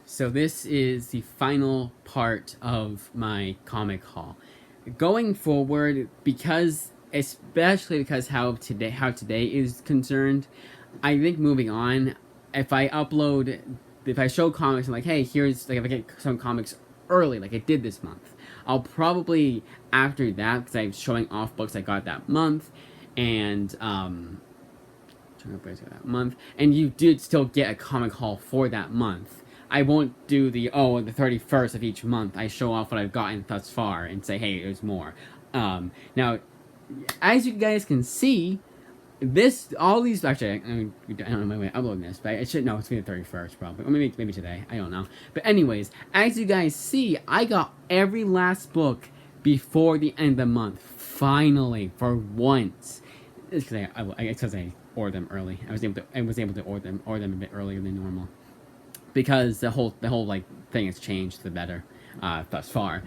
So this is the final part of my comic haul. Going forward, especially because how today is concerned, I think moving on, if I upload, if I show comics, I'm like, hey, here's like if I get some comics early, like I did this month, I'll probably after that because I'm showing off books I got that month, and that month, and you did still get a comic haul for that month. I won't do the 31st of each month. I show off what I've gotten thus far and say, hey, there's more. Now, as you guys can see, all these actually, I don't know my way of uploading this, but it should no, it's gonna be the 31st probably, or maybe today. I don't know. But anyways, as you guys see, I got every last book before the end of the month. Finally, for once, it's because I ordered them early. I was able to order them a bit earlier than normal because the whole like thing has changed for the better thus far.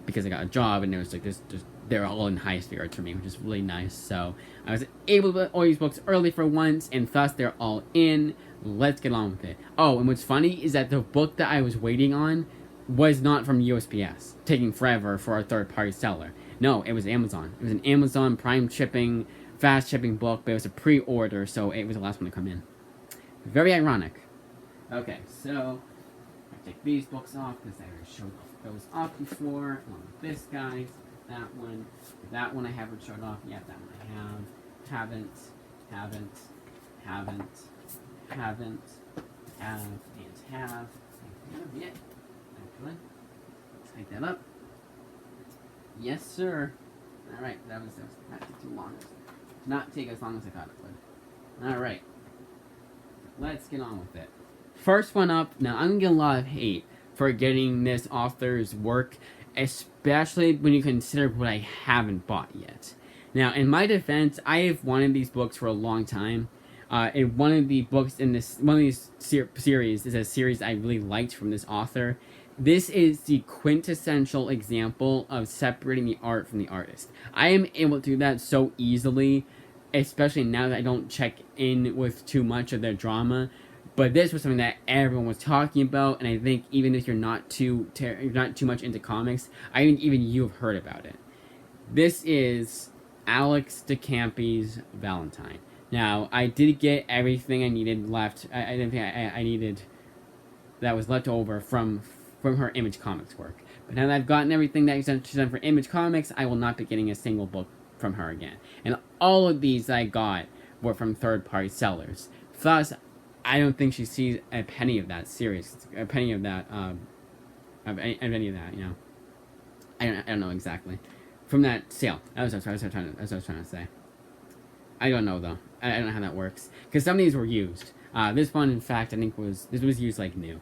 Because I got a job and there was like this just they're all in high spirits for me, which is really nice. So I was able to order these books early for once, and thus they're all in. Let's get on with it. Oh, and what's funny is that the book that I was waiting on was not from USPS, taking forever for a third-party seller. No, it was Amazon. It was an Amazon Prime shipping, fast shipping book, but it was a pre-order, so it was the last one to come in. Very ironic. Okay, so I take these books off because I already showed those off before. Along with this guy, that one I haven't showed off yet. That one I haven't, and have. Yeah, actually, let's take that up. Yes, sir. All right, that was not too long. Not take as long as I thought it would. All right, let's get on with it. First one up. Now I'm gonna get a lot of hate for getting this author's work, especially when you consider what I haven't bought yet. Now, in my defense, I have wanted these books for a long time. And one of the books in one of these series is a series I really liked from this author. This is the quintessential example of separating the art from the artist. I am able to do that so easily, especially now that I don't check in with too much of their drama. But this was something that everyone was talking about, and I think even if you're not too much into comics, I think even you've heard about it. This is Alex de Campy's Valentine. Now, I did get everything I needed left. I didn't think I needed that was left over from her Image Comics work. But now that I've gotten everything that she's done for Image Comics, I will not be getting a single book from her again. And all of these I got were from third-party sellers. Thus, I don't think she sees a penny of that series, a penny of that, of any of that, you know. I don't know exactly. From that sale. That's what I was trying to say. I don't know, though. I don't know how that works. Because some of these were used. This one, in fact, I think was used like new.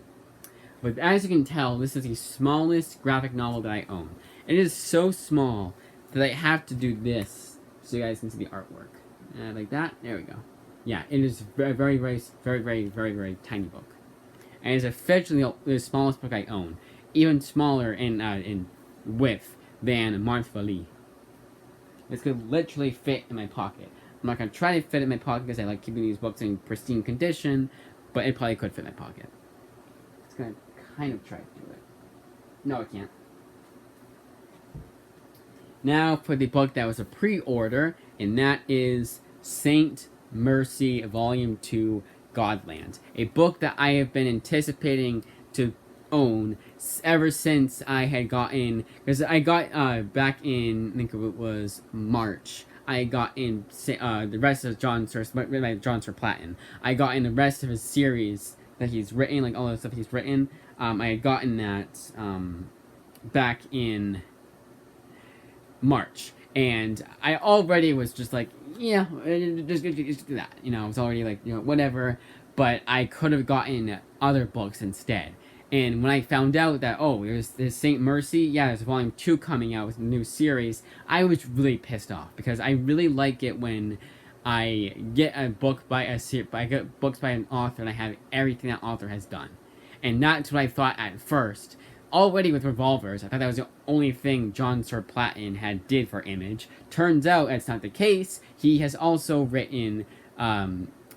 But as you can tell, this is the smallest graphic novel that I own. It is so small that I have to do this so you guys can see the artwork. Like that. There we go. Yeah, it is very, very, very, very, very, very, very tiny book. And it's officially the smallest book I own. Even smaller in width than Martha Lee. This could literally fit in my pocket. I'm not going to try to fit it in my pocket because I like keeping these books in pristine condition, but it probably could fit in my pocket. It's going to kind of try to do it. No, it can't. Now for the book that was a pre-order, and that is Saint Mercy Volume 2 Godland. A book that I have been anticipating to own ever since I had gotten, because I got back in, I think it was March, I got in the rest of John Surplatin. I got in the rest of his series that he's written, like all the stuff he's written. I had gotten that back in March, and I already was just like, yeah, just do that. You know, I was already like, you know, whatever. But I could have gotten other books instead. And when I found out that, oh, there's this Saint Mercy, yeah, there's Volume 2 coming out with a new series, I was really pissed off. Because I really like it when I get a book by I get books by an author and I have everything that author has done. And that's what I thought at first. Already with Revolvers, I thought that was the only thing John Surplatin had did for Image. Turns out that's not the case. He has also written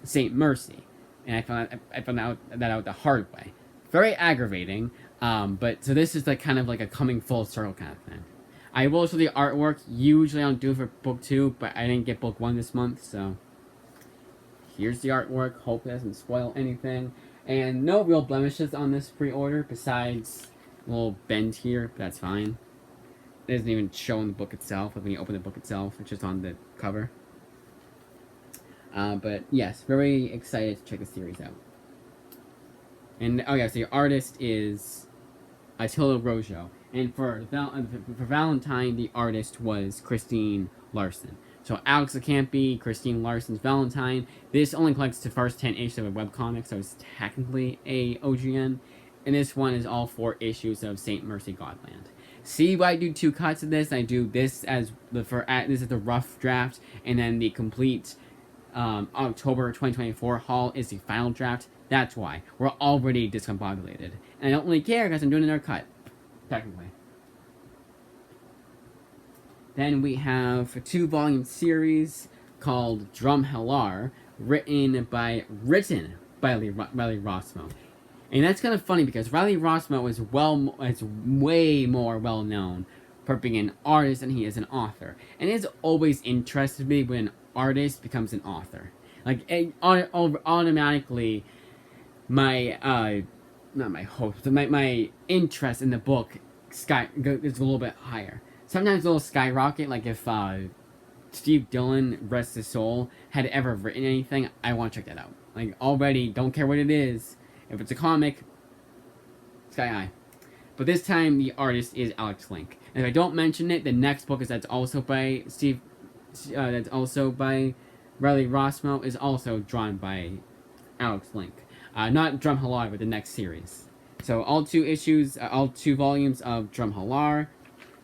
Saint Mercy. And I found that out the hard way. Very aggravating. But so this is like kind of like a coming full circle kind of thing. I will show the artwork. Usually I don't do it for book 2, but I didn't get book 1 this month, so here's the artwork. Hope it doesn't spoil anything. And no real blemishes on this pre-order besides a little bend here, but that's fine. It doesn't even show in the book itself. Like when you open the book itself, it's just on the cover. But yes, very excited to check the series out. And oh yeah, so the artist is Attila Rojo, and for Valentine, the artist was Christine Larson. So Alex Acampi, Christine Larson's Valentine. This only collects the first 10 issues of a webcomic, so it's technically a OGN. And this one is all 4 issues of Saint Mercy Godland. See why I do 2 cuts of this? I do this as this is the rough draft, and then the complete October 2024 haul is the final draft. That's why. We're already discombobulated. And I don't really care because I'm doing another cut. Technically. Then we have a 2-volume series called Drumheller, written by Riley Rossmo. And that's kind of funny because Riley Rossmo is way more well known for being an artist than he is an author. And it's always interested me when an artist becomes an author. Like, automatically, my interest in the book is a little bit higher. Sometimes a little skyrocket, like if Steve Dillon, rest his soul, had ever written anything, I want to check that out. Like, already, don't care what it is. If it's a comic, sky high. But this time, the artist is Alex Link. And if I don't mention it, the next book that's also by Riley Rossmo, is also drawn by Alex Link. Not Drumheller, but the next series. So all 2 volumes of Drumheller.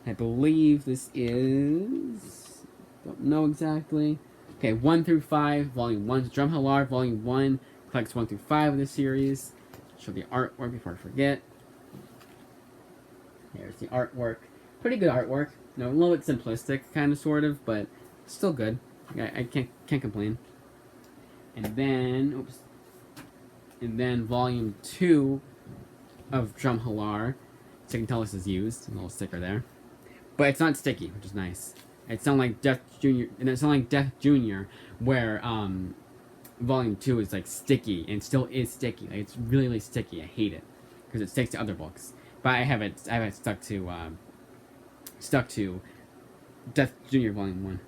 I believe this is... don't know exactly. Okay, 1 through 5, Volume 1. Drumheller, Volume 1, collects 1 through 5 of the series. Show the artwork before I forget. There's the artwork. Pretty good artwork. You know, a little bit simplistic, kind of, sort of, but still good. I can't complain. And then, Volume 2 of Drumheller. So you can tell this is used. A little sticker there. But it's not sticky, which is nice. It's not like Death Jr. And it's not like Death Jr., where Volume 2 is like sticky, and it still is sticky. Like, it's really, really sticky. I hate it because it sticks to other books. But I have it stuck to Death Jr. Volume 1.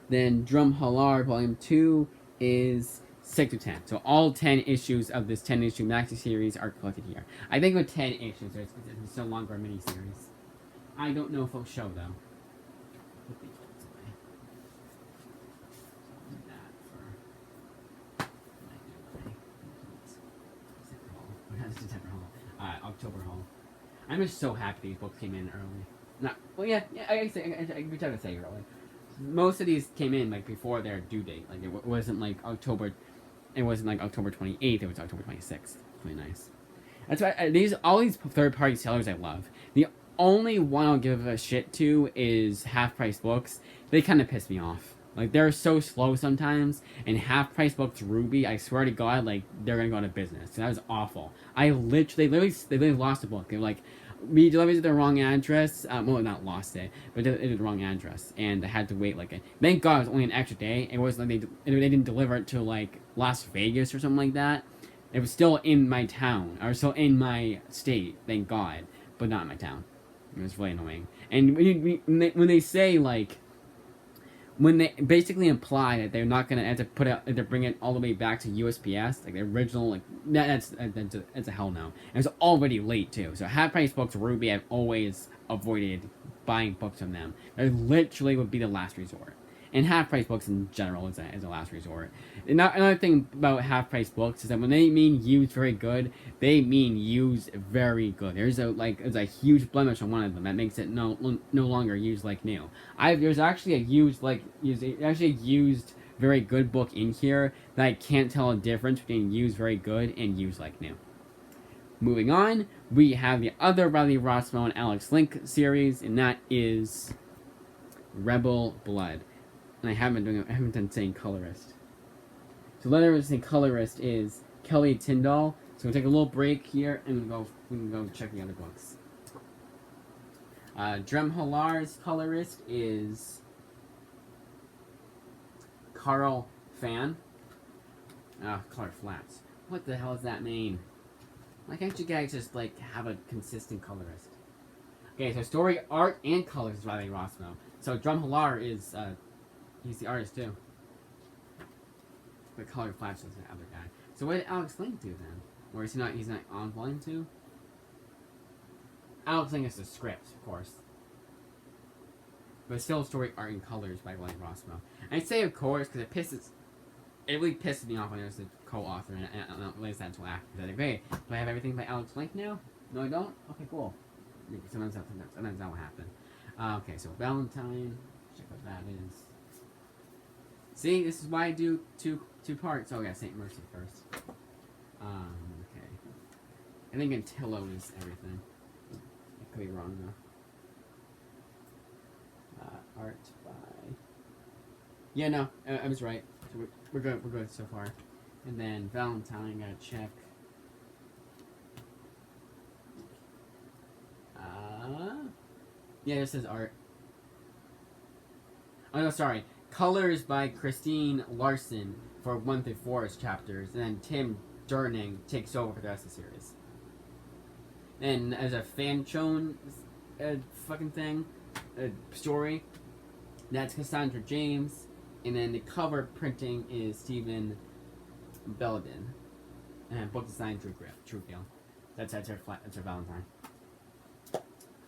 Then Drumheller Volume 2 is 6 to 10. So all 10 issues of this 10-issue maxi series are collected here. I think with 10 issues, it's no longer a mini-series. I don't know if it'll show, though. Put these ones away. So that for December haul. October haul. I'm just so happy these books came in early. I try to say early. Most of these came in like before their due date. Like it wasn't like October. It wasn't like October 28th. It was October 26th. It's really nice. That's why all these third-party sellers I love. The only one I'll give a shit to is Half Price Books. They kind of piss me off. Like, they're so slow sometimes. And Half Price Books Ruby, I swear to God, like, they're gonna go out of business. That was awful. They literally lost the book. They were like, we delivered to the wrong address. Well, not lost it, but it did the wrong address, and I had to wait thank God it was only an extra day. It wasn't like they didn't deliver it to like Las Vegas or something like that. It was still in my town, or still in my state, thank God, but not in my town. It was really annoying. And when they say like, when they basically imply that they're not gonna have to bring it all the way back to USPS, like the original, like that's a hell no. And it's already late too. So Half Price Books Ruby, I've always avoided buying books from them. They literally would be the last resort. And Half Price Books in general is a last resort. And another thing about Half Price Books is that when they mean used very good, they mean used very good. There's a huge blemish on one of them that makes it no longer used like new. There's actually a used very good book in here that I can't tell a difference between used very good and used like new. Moving on, we have the other Riley Rossmo and Alex Link series, and that is Rebel Blood. And I haven't done saying colorist. So letter saying colorist is Kelly Tyndall, So we'll take a little break here and we can go check the other books. Dremhalar's colorist is Carl Fan. Color flats. What the hell does that mean? Why can't you guys just like have a consistent colorist? Okay, so story, art, and colors is Riley Rossmo. So Dremhalar is he's the artist too. But color flats is the other guy. So what did Alex Link do then? Or is he not? He's not on volume 2. Alex Link is the script, of course. But still, story, art, and colors by Riley Rossmo. I say of course because it really pisses me off when there's a co-author and I don't realize that until after. Because hey, do I have everything by Alex Link now? No, I don't. Okay, cool. Sometimes that will happen. Okay, so Valentine. Check what that is. See, this is why I do two parts. Oh yeah, Saint Mercy first. Okay. I think Antillo is everything. I could be wrong though. Art by. Yeah, no, I was right. So we're good. We're good so far. And then Valentine, gotta check. Yeah, this says art. Oh no, sorry. Colors by Christine Larson for 1 through 4 chapters, and then Tim Durning takes over for the rest of the series. And as a Fanchone fucking thing, story, that's Cassandra James, and then the cover printing is Stephen Belladin, and book design Drew Gill. That's her Valentine.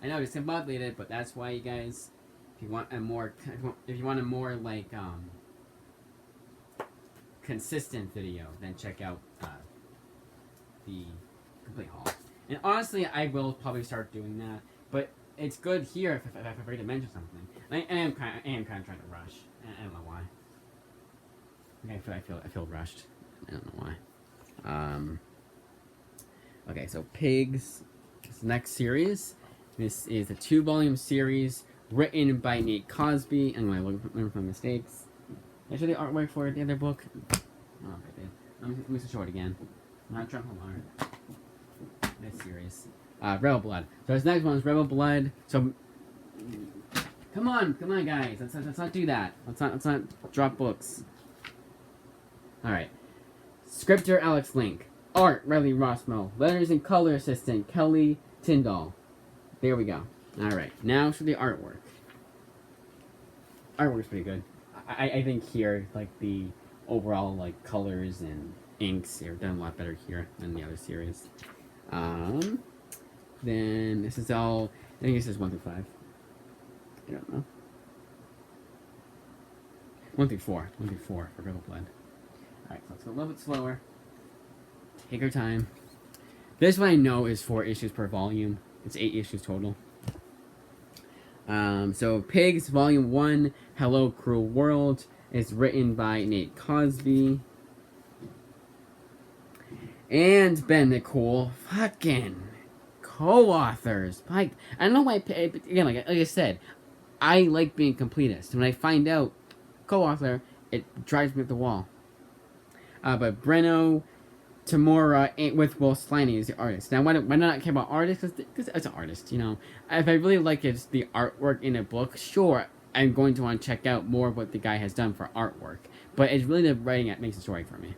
I know it's discombobulated, but that's why you guys, if you want a more like consistent video, then check out the complete haul. And honestly, I will probably start doing that, but it's good here if I forget to mention something. I am kind of trying to rush. I don't know why. I feel rushed. I don't know why. Okay, so Pigs. This next series. This is a 2-volume series written by Nate Cosby. I'm going to learn from mistakes. Did I show the artwork for the other book? I don't know if I did. Let me show it again. Not Dremhalar. This series. Rebel Blood. So this next one is Rebel Blood. So come on guys. Let's not do that. Let's not drop books. Alright. Scripter Alex Link. Art Riley Rossmo. Letters and color assistant Kelly Tyndall. There we go. Alright. Now for the artwork. Artwork's pretty good. I think here, like the overall like colors and inks are done a lot better here than the other series. Then this is all. I think this is 1 through 5. I don't know. 1 through 4. 1 through 4 for Rebel Blood. Alright, so let's go a little bit slower. Take our time. This one I know is 4 issues per volume. It's 8 issues total. So Pigs Volume 1, Hello Cruel World, is written by Nate Cosby. And Ben Nicole. Fucking co-authors. Like, I don't know why, again, like I said, I like being completist. When I find out co-author, it drives me up the wall. But Breno Tamura with Will Slaney is the artist. Now, why do I not care about artists? Because it's an artist, you know. If I really like the artwork in a book, sure, I'm going to want to check out more of what the guy has done for artwork. But it's really the writing that makes the story for me.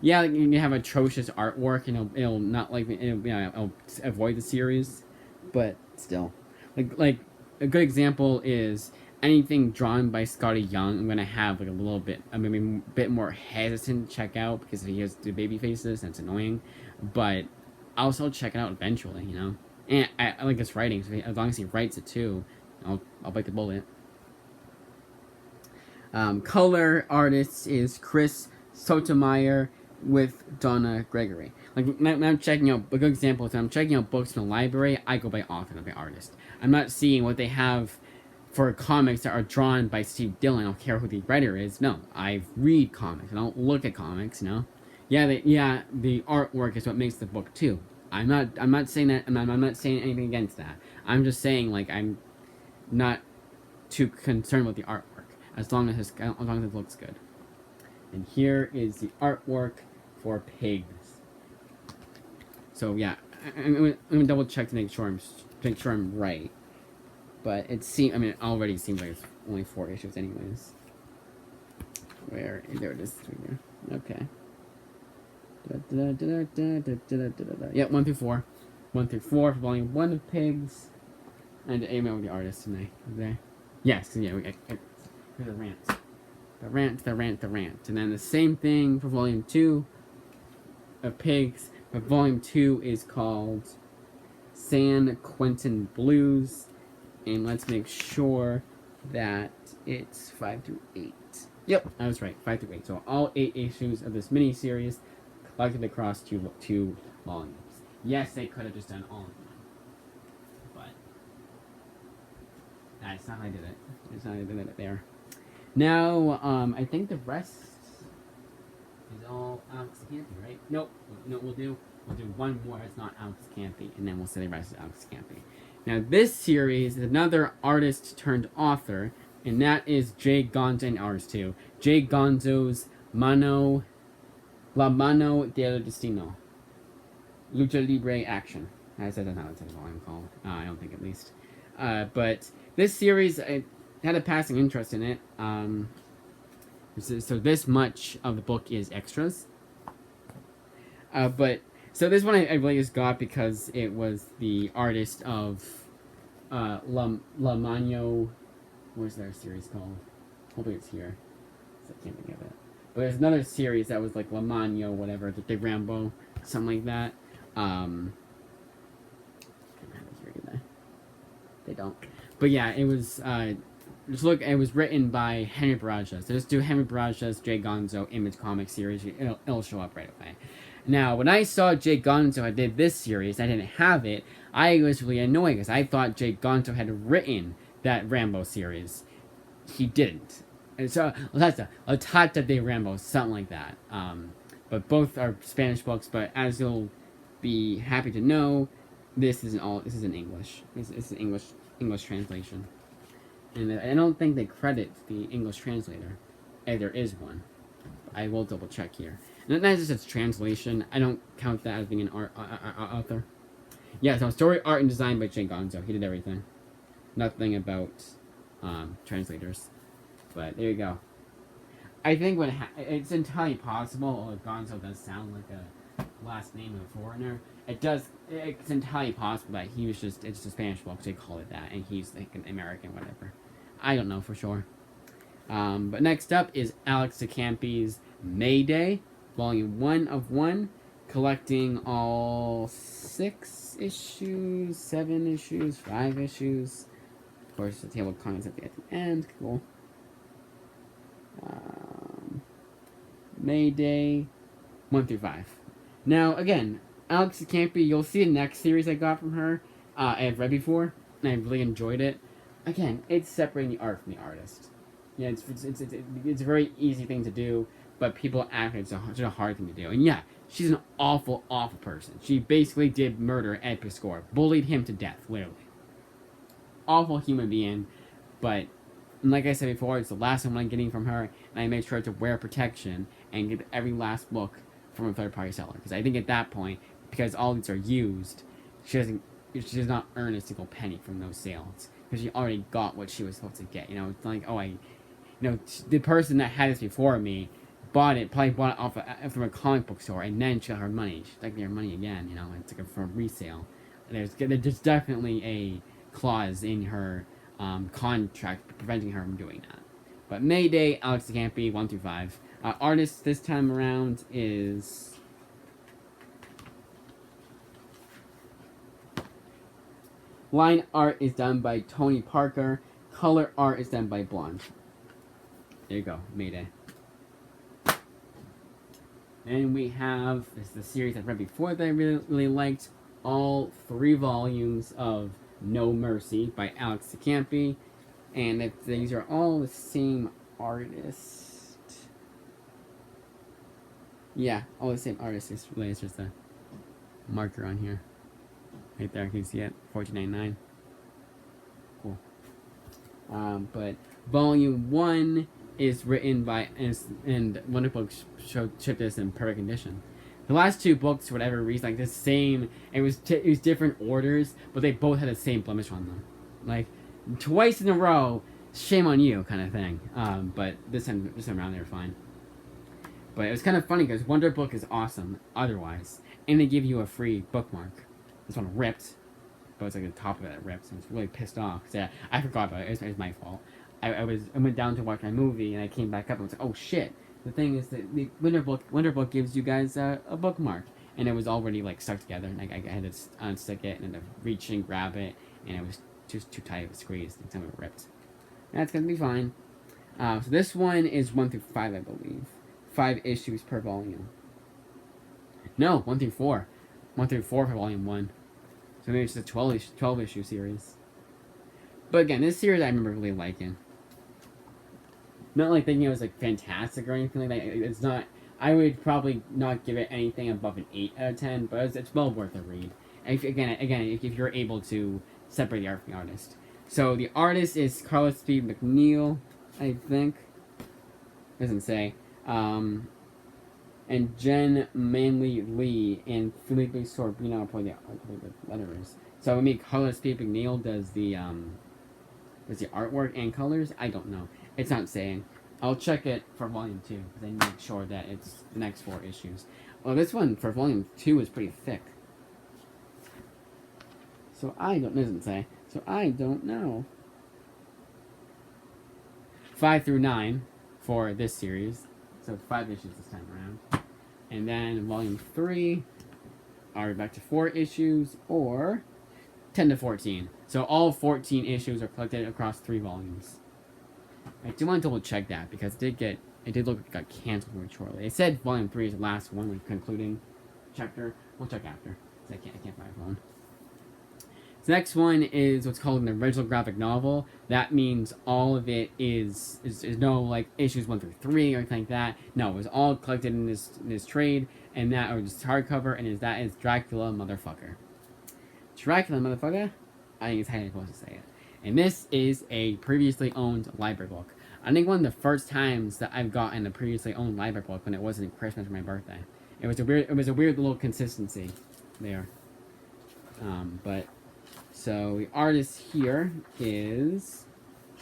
Yeah, like, you have atrocious artwork, and it'll not like it'll avoid the series, but still, like a good example is anything drawn by Scotty Young. I'm gonna have like a little bit, maybe a bit more hesitant to check out because he has the baby faces and it's annoying, but I'll still check it out eventually, you know. And I like his writing, so as long as he writes it too, I'll bite the bullet. Color artist is Chris Sotomayor with Donna Gregory. Like when I'm checking out, a good example is when I'm checking out books in the library, I go by author, not by artist. I'm not seeing what they have for comics that are drawn by Steve Dillon. I don't care who the writer is. No, I read comics. I don't look at comics. You know, the artwork is what makes the book too. I'm not saying that. I'm not saying anything against that. I'm just saying like I'm not too concerned with the artwork as long as it looks good. And here is the artwork for Pigs. So yeah, I'm gonna double check to make sure I'm right. But I mean, it already seems like it's only 4 issues, anyways. Where there it is. Okay. Yeah, 1 through 4. 1 through 4 for volume 1 of Pigs. And email with the artist tonight. There. Yes, yeah, here's the rant. The rant. And then the same thing for volume 2 of Pigs. But volume 2 is called San Quentin Blues. And let's make sure that it's 5 through 8. Yep, I was right. 5 through 8. So all 8 issues of this mini-series collected across two volumes. Yes, they could have just done all of them. But that's not how I did it. It's not how I did it there. Now, I think the rest is all Alex Campy, right? Nope. No, we'll do one more. It's not Alex Campy, and then we'll say the rest is Alex Campy. Now, this series is another artist turned author, and that is Jay Gonzo, and ours too. Jay Gonzo's La Mano del Destino. Lucha Libre Action. I said that's not what the volume called. I don't think, at least. But this series had a passing interest in it. So this much of the book is extras. So this one I really just got because it was the artist of La Mano. Where's their series called? Hopefully it's here. So I can't think of it. But there's another series that was like La Mano, whatever, the Rambo, something like that. They don't. But yeah, it was. Just look, it was written by Henry Barajas. So just do Henry Barajas, Jay Gonzo, Image Comics series. It'll show up right away. Now, when I saw Jay Gonzo did this series, I didn't have it. I was really annoyed because I thought Jay Gonzo had written that Rambo series. He didn't. And so that's a Tata de Rambo, something like that. But both are Spanish books. But as you'll be happy to know, this is in English. It's an English translation. And I don't think they credit the English translator. There is one. I will double check here. And that's just a translation. I don't count that as being an author. Yeah, so story, art, and design by Jay Gonzo. He did everything. Nothing about translators. But there you go. I think it's entirely possible. Gonzo does sound like a last name of a foreigner. It's entirely possible that it's a Spanish book, they call it that, and he's like an American, whatever. I don't know for sure. But next up is Alex Campy's Mayday, Volume 1 of 1, collecting all 6 issues, 7 issues, 5 issues. Of course, the table of contents at the end. Cool. Mayday 1 through 5. Now, again, Alex Campy, you'll see the next series I got from her. I've read before, and I really enjoyed it. Again, it's separating the art from the artist. Yeah, it's a very easy thing to do, but people act like it's a hard thing to do. And yeah, she's an awful, awful person. She basically did murder Ed Piscor, bullied him to death, literally. Awful human being, but like I said before, it's the last one I'm getting from her, and I made sure to wear protection and get every last book from a third-party seller. Because I think at that point, because all these are used, she does not earn a single penny from those sales. Because she already got what she was supposed to get. You know, it's like, the person that had this before me probably bought it off from a comic book store, and then she got her money. She's like, her money again, you know, it's like for resale. There's definitely a clause in her contract preventing her from doing that. But Mayday, Alex Campy, 1 through 5. Artist this time around is... Line art is done by Tony Parker. Color art is done by Blonde. There you go, Mayday. And we have, this is the series I've read before that I really, really liked. All 3 volumes of No Mercy by Alex Campy. And these are all the same artist. Yeah, all the same artist. It's just a marker on here. Right there, can you see it? $14.99. Cool. But Volume 1 is written by, and Wonderbook showed this in perfect condition. The last two books, for whatever reason, like the same. It was different orders, but they both had the same blemish on them, like twice in a row. Shame on you, kind of thing. But this time around, they were fine. But it was kind of funny because Wonder Book is awesome otherwise, and they give you a free bookmark. This one ripped, but it's like the top of it ripped, and I was really pissed off. So yeah, I forgot about it. It was my fault. I went down to watch my movie, and I came back up and was like, oh shit. The thing is that the Wonder Book gives you guys a bookmark, and it was already like stuck together. And I had to unstick it and then reach and grab it, and it was just too tight of a squeeze. And some of it ripped. That's gonna be fine. So this one is 1 through 5, I believe. 5 issues per volume. No, 1 through 4. 1 through 4 for volume 1. So maybe it's a 12 issue series. But again, this series I remember really liking. Not like thinking it was like fantastic or anything like that. It's not. I would probably not give it anything above an 8 out of 10, but it's well worth a read. And if you're able to separate the art from the artist. So the artist is Carlos B. McNeil, I think. Doesn't say. And Jen Manley Lee and Felipe Sorbino are probably the letters. So maybe Carlos B. McNeil does the artwork and colors. I don't know. It's not saying. I'll check it for volume 2 because I make sure that it's the next 4 issues. Well, this one for volume 2 is pretty thick. So it doesn't say. So I don't know. 5 through 9 for this series. So 5 issues this time around. And then volume 3 are back to 4 issues or 10 to 14. So all 14 issues are collected across 3 volumes. I do want to double check that because it did look like it got canceled very shortly. It said volume 3 is the last one with concluding chapter. We'll check after. I can't find my phone. The next one is what's called an original graphic novel. That means all of it is no like issues 1 through 3 or anything like that. No, it was all collected in this trade, and that or just hardcover, and that is Dracula Motherfucker. Dracula Motherfucker? I think it's how you're supposed to say it. And this is a previously owned library book. I think one of the first times that I've gotten a previously owned library book when it wasn't Christmas or my birthday. It was a weird little consistency there. But so the artist here is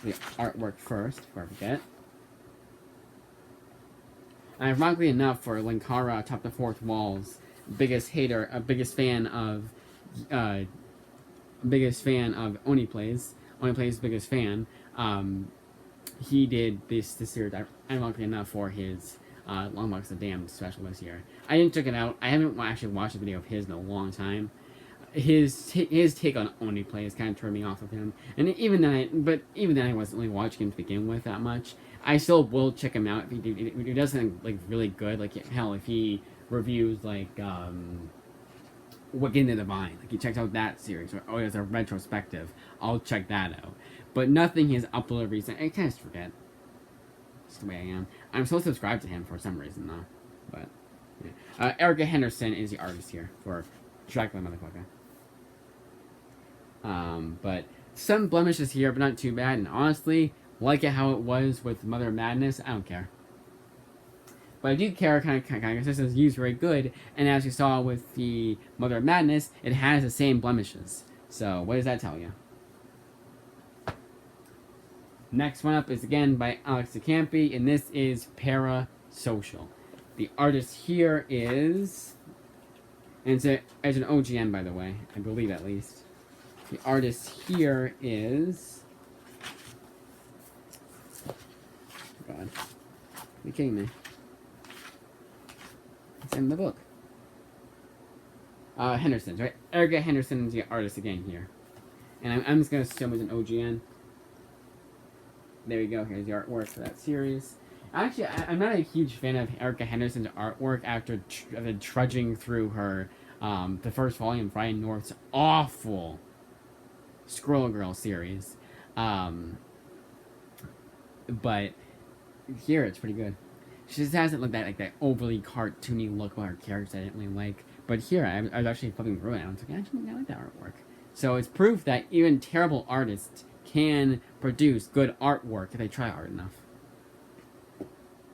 the artwork first, before I forget. And ironically enough, for Linkara, Top the Fourth Walls, biggest fan of Oni Plays. Oni Plays' biggest fan. He did this series, ironically enough, for his Long Box of Damned special this year. I didn't check it out. I haven't actually watched a video of his in a long time. His take on Oni Plays kind of turned me off of him, and even then I wasn't really watching him to begin with that much. I still will check him out if he does something like really good. Like hell, if he reviews like Wicked in the Divine, like he checks out that series, or as a retrospective, I'll check that out. But nothing he's uploaded recently. I kind of forget. Just the way I am. I'm so subscribed to him for some reason though. But yeah. Erica Henderson is the artist here for Dracula Motherfucker. But some blemishes here, but not too bad. And honestly, like it how it was with Mother Madness, I don't care. But I do care, kind of this is used very good. And as you saw with the Mother Madness, it has the same blemishes. So what does that tell you? Next one up is again by Alex DeCampi, and this is Parasocial. The artist here is, and it's an OGN by the way, I believe at least. The artist here is, God, are you kidding me? It's in the book. Henderson's, right? Erica Henderson is the artist again here. And I'm just going to assume it's an OGN. There we go. Here's the artwork for that series. Actually, I'm not a huge fan of Erica Henderson's artwork after trudging through her, the first volume of Ryan North's awful Squirrel Girl series. But here it's pretty good. She just hasn't looked like that overly cartoony look about her characters I didn't really like. But here, I was actually fucking ruined. I was like, actually, I like that artwork. So it's proof that even terrible artists can produce good artwork if they try hard enough.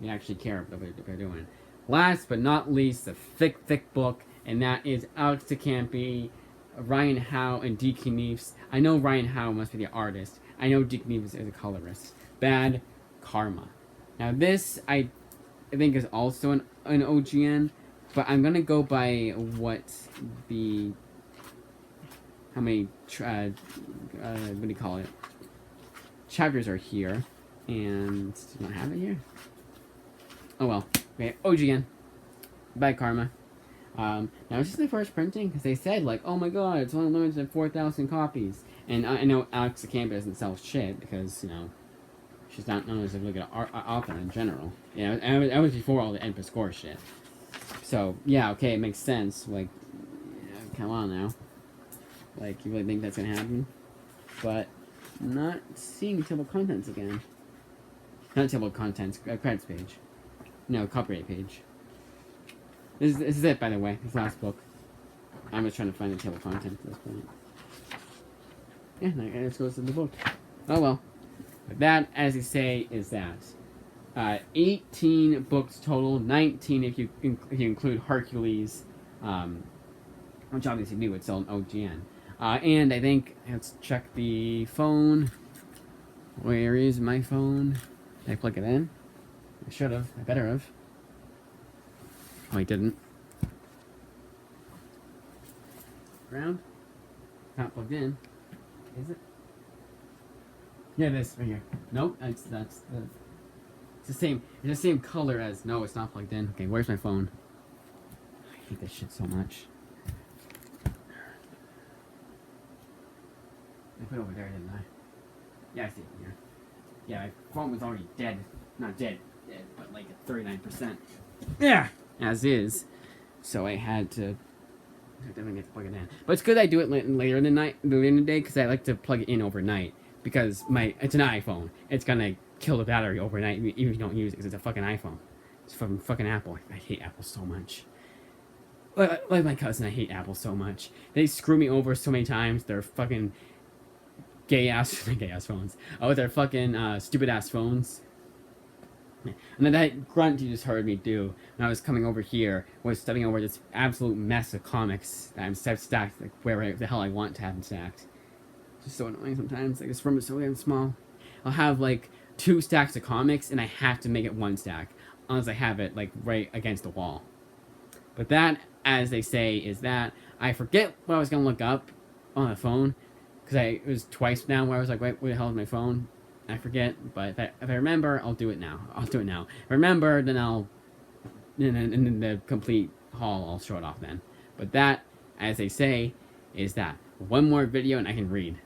You actually care what they're doing. last but not least, a thick book, and that is Alex DeCampi, Ryan Howe, and D.K. Neefs. I know Ryan Howe must be the artist. I know D.K. Neefs is a colorist. Bad Karma. Now this, I think, is also an OGN, but I'm gonna go by how many, what do you call it? Chapters are here, and do I have it here? Oh well. Okay, OGN. Bad Karma. Now this is the first printing because they said like, oh my god, it's only limited to 4,000 copies, and I know Alex DeCampi doesn't sell shit because she's not known as a really good author in general. And that was before all the Ed Score shit. So yeah, okay, it makes sense. Like, come on now. Like, you really think that's gonna happen? But I'm not seeing table of contents again. Not table of contents, credits page. No, copyright page. This is it, by the way. This last book. I'm just trying to find the table of contents at this point. Yeah, that just goes to the book. Oh well. But that, as you say, is that. 18 books total, 19 if you include Hercules, which obviously we would sell an OGN. And I think, let's check the phone. Where is my phone? Did I plug it in? I should have. I better have. Oh, I didn't. Ground? Not plugged in. Is it? Yeah, it is right here. Nope, it's the same. It's the same color as. No, it's not plugged in. Okay, where's my phone? I hate this shit so much. I put it over there, didn't I? Yeah, I see it here. Yeah, my phone was already dead. Not dead, but like at 39%. Yeah, as is. So I had to. I definitely have to plug it in. But it's good I do it later in the day, because I like to plug it in overnight. Because it's an iPhone. It's gonna kill the battery overnight, even if you don't use it, because it's a fucking iPhone. It's from fucking Apple. I hate Apple so much. Like my cousin, I hate Apple so much. They screw me over so many times. They're fucking gay ass phones. Oh, they're fucking stupid ass phones. And then that grunt you just heard me do when I was coming over here was studying over this absolute mess of comics that I'm stacked like where the hell I want to have them stacked. It's just so annoying sometimes. Like, this room is so damn small. I'll have like 2 stacks of comics and I have to make it 1 stack unless I have it like right against the wall. But that, as they say, is that. I forget what I was gonna look up on the phone because it was twice now where I was like, wait, where the hell is my phone? I forget, but if I remember, I'll do it now. If I remember, then in the complete haul, I'll show it off then. But that, as they say, is that. One more video and I can read.